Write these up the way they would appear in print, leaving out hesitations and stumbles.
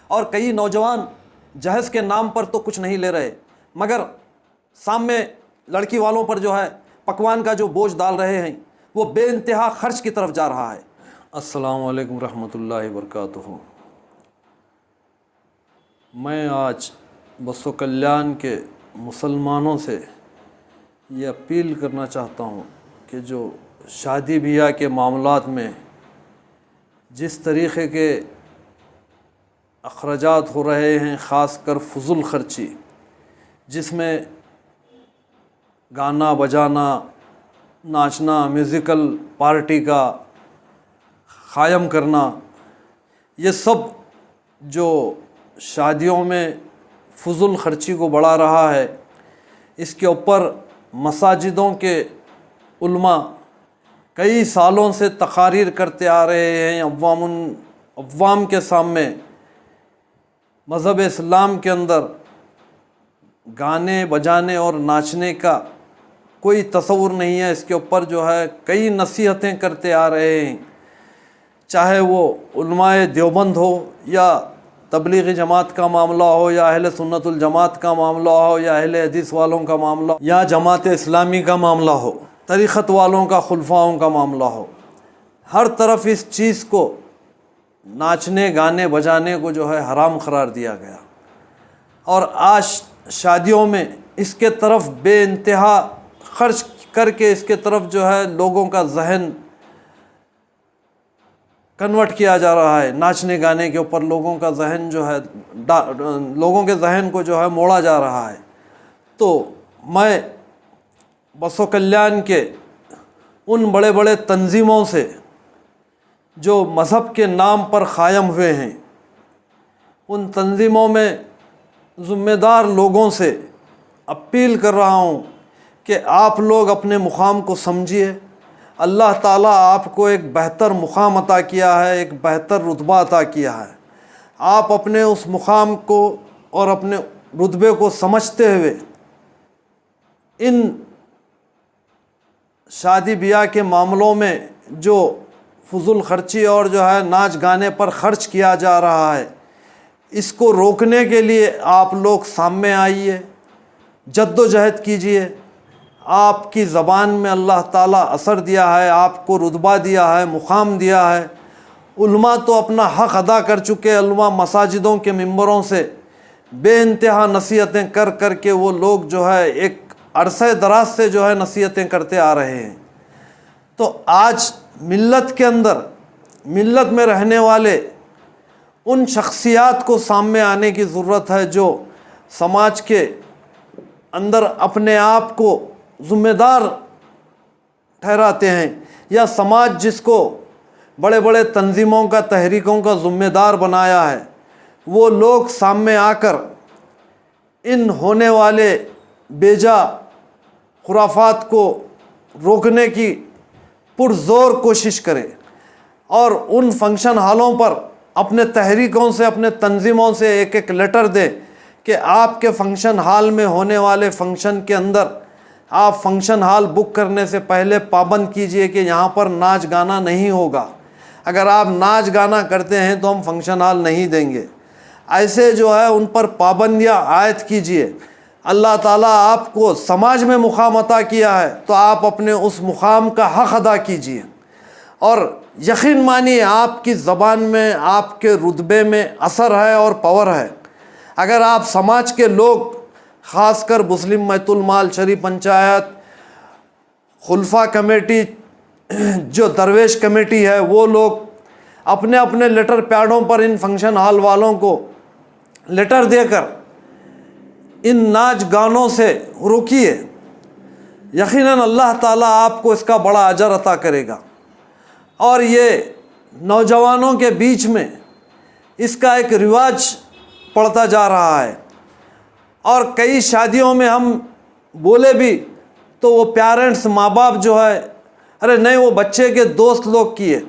और कई नौजवान जहेज़ के नाम पर तो कुछ नहीं ले रहे, मगर सामने लड़की वालों पर जो है पकवान का जो बोझ डाल रहे हैं, वो बेइंतहा खर्च की तरफ जा रहा है। अस्सलामु अलैकुम रहमतुल्लाहि वबरकातुहू। मैं आज बसो कल्याण के मुसलमानों से ये अपील करना चाहता हूँ कि जो शादी ब्याह के मामलात में जिस तरीक़े के अखराजात हो रहे हैं, ख़ास कर फजूल ख़र्ची, जिसमें गाना बजाना, नाचना, म्यूज़िकल पार्टी का क़ायम करना, ये सब जो शादियों में फजूल ख़र्ची को बढ़ा रहा है, इसके ऊपर मसाजिदों के उलमा कई सालों से तकारीर करते आ रहे हैं। अव्वाम के सामने मज़हब इस्लाम के अंदर गाने बजाने और नाचने का कोई तस्वुर नहीं है। इसके ऊपर जो है कई नसीहतें करते आ रहे हैं, चाहे वो उलमाए देवबंद हो या तबलीगी जमात का मामला हो या अहले सुन्नतुल जमात का मामला हो या अहले हदीस वालों का मामला हो या जमात इस्लामी का मामला हो, तरीक़त वालों का, खुलफाओं का मामला हो, हर तरफ इस चीज़ को, नाचने गाने बजाने को जो है हराम करार दिया गया। और आज शादियों में इसके तरफ बेइंतहा खर्च करके इसके तरफ जो है लोगों का जहन कन्वर्ट किया जा रहा है। नाचने गाने के ऊपर लोगों का जहन जो है लोगों के जहन को जो है मोड़ा जा रहा है। तो मैं बसो कल्याण के उन बड़े बड़े तंजीमों से जो मज़हब के नाम पर क़ायम हुए हैं, उन तंजीमों में ज़िम्मेदार लोगों से अपील कर रहा हूँ कि आप लोग अपने मुक़ाम को समझिए। अल्लाह ताला आपको एक बेहतर मुक़ाम अता किया है, एक बेहतर रुतबा अता किया है। आप अपने उस मुक़ाम को और अपने रुतबे को समझते हुए इन शादी ब्याह के मामलों में जो फजूल ख़र्ची और जो है नाच गाने पर ख़र्च किया जा रहा है, इसको रोकने के लिए आप लोग सामने आइए, जद्दोजहद कीजिए। आपकी ज़बान में अल्लाह ताला असर दिया है, आपको रुतबा दिया है, मुक़ाम दिया है। उलमा तो अपना हक़ अदा कर चुके। उलमा मसाजिदों के मिंबरों से बेइंतहा नसीहतें कर कर के वो लोग जो है एक अरसे दराज से जो है नसीहतें करते आ रहे हैं। तो आज मिल्लत के अंदर, मिल्लत में रहने वाले उन शख्सियात को सामने आने की ज़रूरत है जो समाज के अंदर अपने आप को ज़िम्मेदार ठहराते हैं, या समाज जिसको बड़े बड़े तंजीमों का, तहरीकों का ज़िम्मेदार बनाया है, वो लोग सामने आकर इन होने वाले बेजा खुराफात को रोकने की पुरज़ोर कोशिश करें और उन फंक्शन हॉलों पर अपने तहरीकों से, अपने तंजीमों से एक एक लेटर दें कि आपके फंक्शन हॉल में होने वाले फंक्शन के अंदर आप फंक्शन हॉल बुक करने से पहले पाबंद कीजिए कि यहाँ पर नाच गाना नहीं होगा। अगर आप नाच गाना करते हैं तो हम फंक्शन हॉल नहीं देंगे। ऐसे जो है उन पर पाबंदियाँ आयद कीजिए। अल्लाह ताला आपको समाज में मुक़ाम अता किया है तो आप अपने उस मुक़ाम का हक़ अदा कीजिए। और यकीन मानिए आपकी ज़बान में, आपके रुतबे में असर है और पावर है। अगर आप समाज के लोग, ख़ासकर मुस्लिम बैतुल माल शरीफ पंचायत, खुलफा कमेटी, जो दरवेश कमेटी है, वो लोग अपने अपने लेटर पैडों पर इन फंक्शन हॉल वालों को लेटर देकर इन नाच गानों से रोकिए। यकीनन अल्लाह ताला आपको इसका बड़ा अजर अता करेगा। और ये नौजवानों के बीच में इसका एक रिवाज पड़ता जा रहा है। और कई शादियों में हम बोले भी तो वो पेरेंट्स, माँ बाप जो है, अरे नहीं वो बच्चे के दोस्त लोग किए,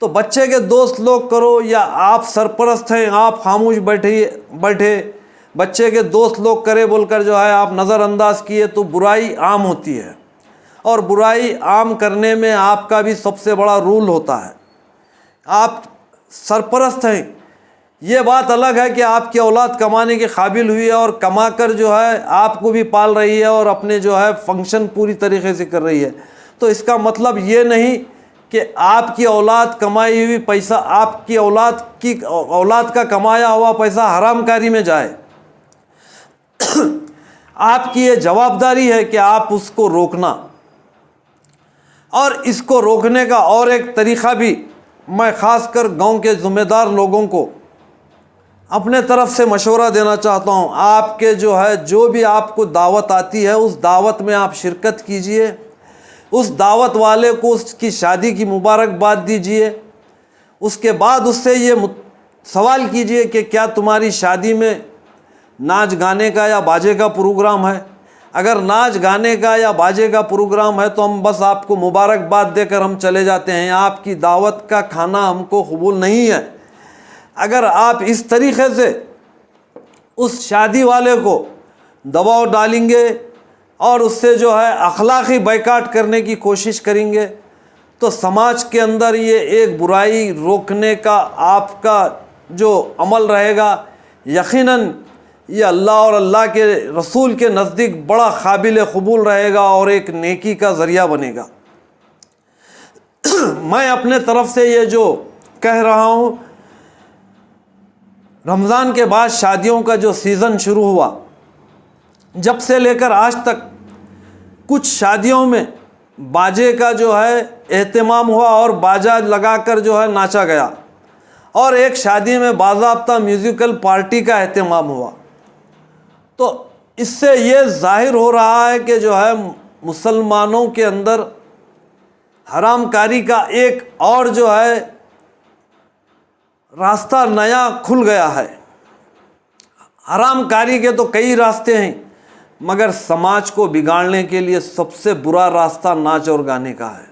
तो बच्चे के दोस्त लोग करो, या आप सरपरस्त हैं, आप खामोश बैठे बच्चे के दोस्त लोग करे बोलकर जो है आप नज़रअंदाज किए, तो बुराई आम होती है। और बुराई आम करने में आपका भी सबसे बड़ा रूल होता है। आप सरपरस्त हैं, ये बात अलग है कि आपकी औलाद कमाने के काबिल हुई है और कमा कर जो है आपको भी पाल रही है और अपने जो है फंक्शन पूरी तरीके से कर रही है। तो इसका मतलब ये नहीं कि आपकी औलाद कमाई हुई पैसा, आपकी औलाद का कमाया हुआ पैसा हरामकारी में जाए। आपकी ये जवाबदारी है कि आप उसको रोकना। और इसको रोकने का और एक तरीक़ा भी मैं ख़ासकर गांव के ज़िम्मेदार लोगों को अपने तरफ से मशवरा देना चाहता हूँ। आपके जो है, जो भी आपको दावत आती है, उस दावत में आप शिरकत कीजिए, उस दावत वाले को उसकी शादी की मुबारकबाद दीजिए। उसके बाद उससे ये सवाल कीजिए कि क्या तुम्हारी शादी में नाच गाने का या बाजे का प्रोग्राम है। अगर नाच गाने का या बाजे का प्रोग्राम है तो हम बस आपको मुबारकबाद देकर हम चले जाते हैं। आपकी दावत का खाना हमको कबूल नहीं है। अगर आप इस तरीक़े से उस शादी वाले को दबाव डालेंगे और उससे जो है अखलाक़ी बैकाट करने की कोशिश करेंगे तो समाज के अंदर ये एक बुराई रोकने का आपका जो अमल रहेगा, यकीनन ये अल्लाह और अल्लाह के रसूल के नज़दीक बड़ा काबिल कबूल रहेगा और एक नेकी का ज़रिया बनेगा। मैं अपने तरफ से ये जो कह रहा हूँ, रमज़ान के बाद शादियों का जो सीज़न शुरू हुआ, जब से लेकर आज तक कुछ शादियों में बाजे का जो है एहतमाम हुआ और बाजा लगाकर जो है नाचा गया, और एक शादी में बाज़ाब्ता म्यूज़िकल पार्टी का एहतमाम हुआ। तो इससे ये ज़ाहिर हो रहा है कि जो है मुसलमानों के अंदर हरामकारी का एक और जो है रास्ता नया खुल गया है। हरामकारी के तो कई रास्ते हैं, मगर समाज को बिगाड़ने के लिए सबसे बुरा रास्ता नाच और गाने का है।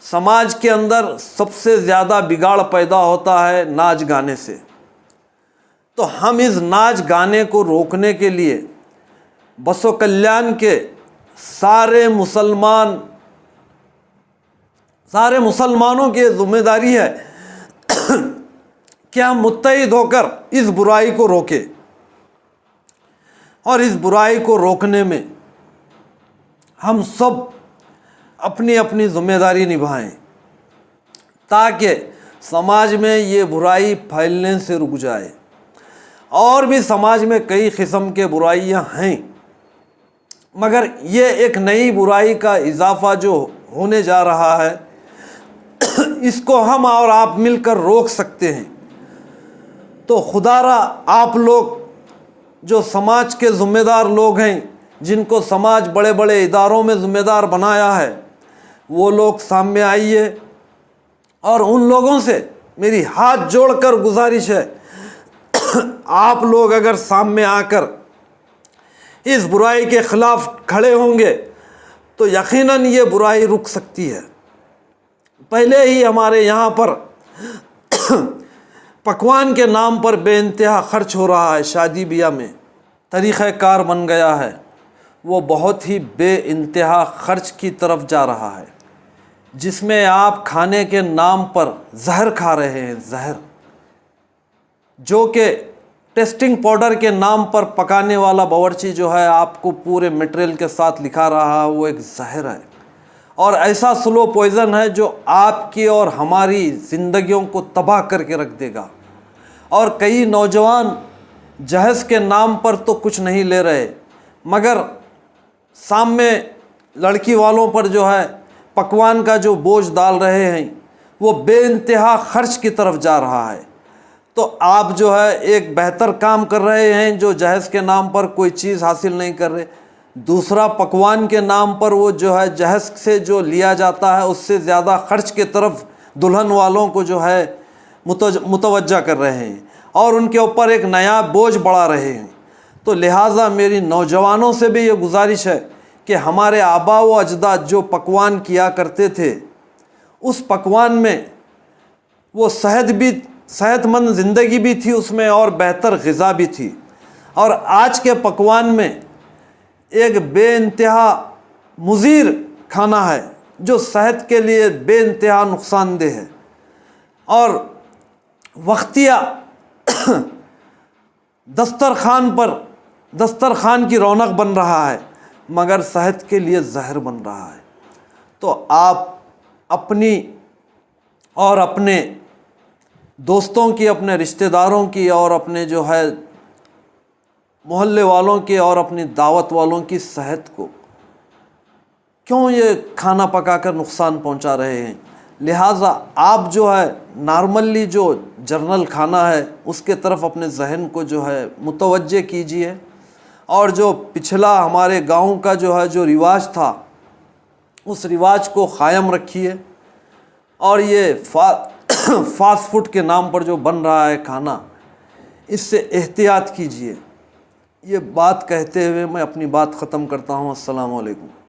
समाज के अंदर सबसे ज़्यादा बिगाड़ पैदा होता है नाच गाने से। तो हम इस नाच गाने को रोकने के लिए बसो कल्याण के सारे मुसलमानों की जिम्मेदारी है कि हम मुत्तहिद होकर इस बुराई को रोकें और इस बुराई को रोकने में हम सब अपनी अपनी जिम्मेदारी निभाएं ताकि समाज में ये बुराई फैलने से रुक जाए। और भी समाज में कई किस्म के बुराइयां हैं, मगर ये एक नई बुराई का इजाफा जो होने जा रहा है, इसको हम और आप मिलकर रोक सकते हैं। तो खुदारा आप लोग जो समाज के ज़िम्मेदार लोग हैं, जिनको समाज बड़े बड़े इदारों में ज़िम्मेदार बनाया है, वो लोग सामने आइए। और उन लोगों से मेरी हाथ जोड़कर गुजारिश है, आप लोग अगर सामने आकर इस बुराई के ख़िलाफ़ खड़े होंगे तो यकीनन ये बुराई रुक सकती है। पहले ही हमारे यहाँ पर पकवान के नाम पर बेइंतहा ख़र्च हो रहा है। शादी ब्याह में तरीक़ाकार बन गया है, वो बहुत ही बेइंतहा ख़र्च की तरफ जा रहा है, जिसमें आप खाने के नाम पर जहर खा रहे हैं। जहर जो कि टेस्टिंग पाउडर के नाम पर पकाने वाला बावर्ची जो है आपको पूरे मटेरियल के साथ लिखा रहा है, वो एक जहर है और ऐसा स्लो पॉइज़न है जो आपकी और हमारी ज़िंदगियों को तबाह करके रख देगा। और कई नौजवान जहेज़ के नाम पर तो कुछ नहीं ले रहे, मगर सामने लड़की वालों पर जो है पकवान का जो बोझ डाल रहे हैं, वो बेइंतहा ख़र्च की तरफ जा रहा है। तो आप जो है एक बेहतर काम कर रहे हैं जो जहेज़ के नाम पर कोई चीज़ हासिल नहीं कर रहे, दूसरा पकवान के नाम पर वो जो है जहेज़ से जो लिया जाता है उससे ज़्यादा ख़र्च की तरफ दुल्हन वालों को जो है मुतवज्जा कर रहे हैं और उनके ऊपर एक नया बोझ बढ़ा रहे हैं। तो लिहाजा मेरी नौजवानों से भी ये गुजारिश है कि हमारे आबा व अजदाद जो पकवान किया करते थे, उस पकवान में वो सेहतमंद ज़िंदगी भी थी उसमें और बेहतर ग़िज़ा भी थी। और आज के पकवान में एक बेइंतहा मुज़ीर खाना है जो सेहत के लिए बेइंतहा नुकसानदेह है और वक्तिया दस्तरखान की रौनक बन रहा है, मगर सेहत के लिए जहर बन रहा है। तो आप अपनी और अपने दोस्तों की, अपने रिश्तेदारों की और अपने जो है मोहल्ले वालों की और अपनी दावत वालों की सेहत को क्यों ये खाना पकाकर नुकसान पहुंचा रहे हैं। लिहाजा आप जो है नॉर्मली जो जर्नल खाना है उसके तरफ अपने जहन को जो है मुतवज्जे कीजिए, और जो पिछला हमारे गांव का जो है जो रिवाज था उस रिवाज को क़ायम रखिए। और ये फास्ट फूड के नाम पर जो बन रहा है खाना, इससे एहतियात कीजिए। ये बात कहते हुए मैं अपनी बात ख़त्म करता हूँ। अस्सलाम वालेकुम।